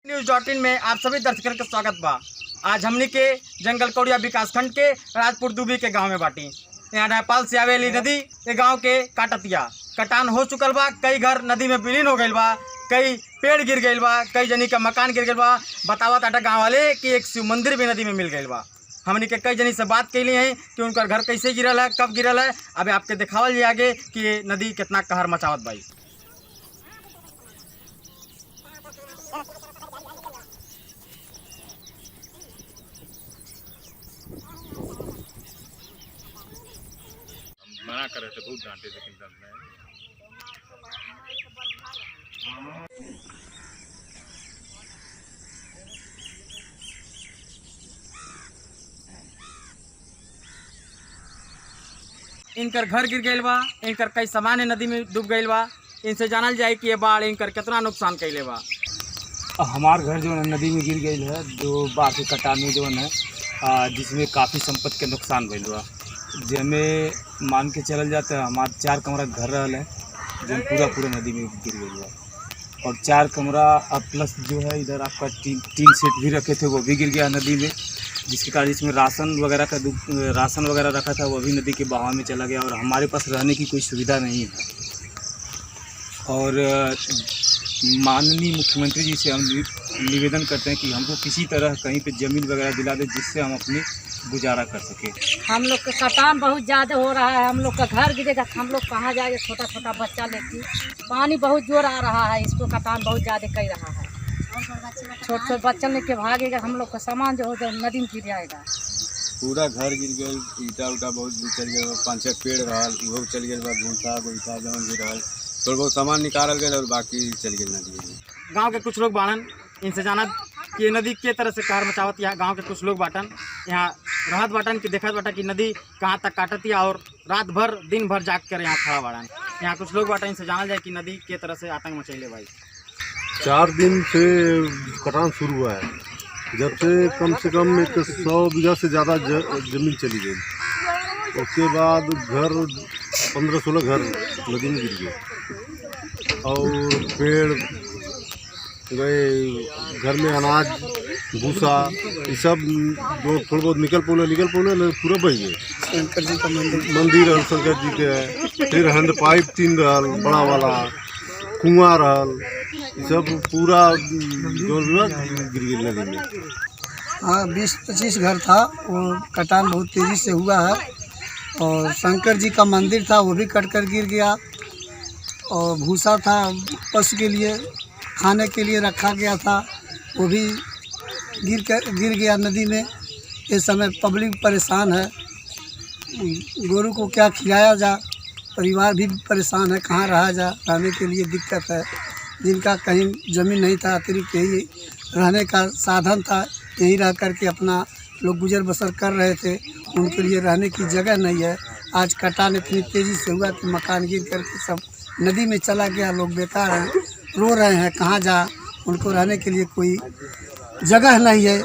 न्यूज़.in में आप सभी दर्शकों का स्वागत बा। आज हमनी के जंगल कौड़िया विकासखंड के राजपुर दुबी के गांव में बाटी। यहाँ नेपाल से आवेली नदी ये गांव के काटतिया कटान हो चुकल बा। कई घर नदी में विलीन हो गईल बा, कई पेड़ गिर गईल बा, कई जनी का मकान गिर गईल बा। बतावत आटा गाँव वाले कि एक शिव मंदिर भी नदी में मिल गईल बा। हमनी के कई जनी से बात कैली है कि उनका घर कैसे गिरल है, कब गिरल है। अब आपके दिखावल जी आगे कि ये नदी कितना कहर मचावत बाई। मना कर रहे थे, बहुत डांटे, लेकिन दम नहीं। इनकर घर गिर गईल बा, इनकर कई सामान नदी में डूब गईल बा। इनसे जानल जाए कि ये बाढ़ इनकर कितना नुकसान कैले बा। हमार घर जो है नदी में गिर गई है, जो बाढ़ के कटान में जो है जिसमें काफ़ी संपत्ति के नुकसान भइल बा। जिसमें मान के चलल जाता है हमार 4 कमरा घर रहल है जो पूरा नदी में गिर गई बा। और 4 कमरा अब प्लस जो है इधर आपका टीन सेट भी रखे थे, वो भी गिर गया नदी में, जिसके कारण इसमें राशन वगैरह रखा था वो भी नदी के बहाव में चला गया। और हमारे पास रहने की कोई सुविधा नहीं है। और माननीय मुख्यमंत्री जी से हम निवेदन करते हैं कि हमको किसी तरह कहीं पे ज़मीन वगैरह दिला दे, जिससे हम अपनी गुजारा कर सके। हम लोग का कटान बहुत ज़्यादा हो रहा है, हम लोग का घर गिरेगा, हम लोग कहाँ जाएंगे। छोटा छोटा बच्चा लेके पानी बहुत जोर आ रहा है, इसको कटान बहुत ज़्यादा कर रहा है। छोटे बच्चा लेके भागेगा, हम लोग का सामान जो हो जाए नदी में गिर जाएगा। पूरा घर गिर गई, ईटा उटा बहुत चल गया, 5-6 पेड़ रहल वो चल गया, भूसा जौन भी रहल थोड़ा बहुत सामान निकाल गए और बाकी चल गए नदी में। गांव के कुछ लोग बाड़न, इनसे जानत कि नदी के तरह से कहर मचावत। यहाँ गांव के कुछ लोग बाटन यहाँ रहत बाटन कि देखत बाटा कि नदी कहाँ तक काटतिया और रात भर दिन भर जाग कर यहाँ खड़ा बाड़न। यहाँ कुछ लोग बाटन, इनसे जानल जाए कि नदी के तरह से आतंक मचैले भाई। 4 दिन से कटान शुरू हुआ है, जब से कम एक 100 बीघा से ज़्यादा जमीन चली गई। उसके बाद घर 15-16 घर नदी में गिर गए और पेड़ गए, घर में अनाज भूसा ये सब जो थोड़ा बहुत निकल पौने पूरा बह गए। शंकर जी का मंदिर रहल, शंकर जी के, फिर हैंड पाइप 3 रहल बड़ा वाला, कुआं रहल, ये सब पूरा जो गिर गई नदी में। हाँ, 20-25 घर था, वो कटान बहुत तेज़ी से हुआ है। और शंकर जी का मंदिर था वो भी कट कर गिर गया। और भूसा था पशु के लिए, खाने के लिए रखा गया था, वो भी गिर गया नदी में। इस समय पब्लिक परेशान है, गोरू को क्या खिलाया जा, परिवार भी परेशान है, कहाँ रहा जा, रहने के लिए दिक्कत है। जिनका कहीं ज़मीन नहीं था, अतिरिक्त यही रहने का साधन था, यहीं रह कर के अपना लोग गुजर बसर कर रहे थे, उनके लिए रहने की जगह नहीं है। आज कटान इतनी तेज़ी से हुआ कि मकान गिर करके सब नदी में चला गया। लोग बेकार हैं, रो रहे हैं, कहाँ जा, उनको रहने के लिए कोई जगह नहीं है।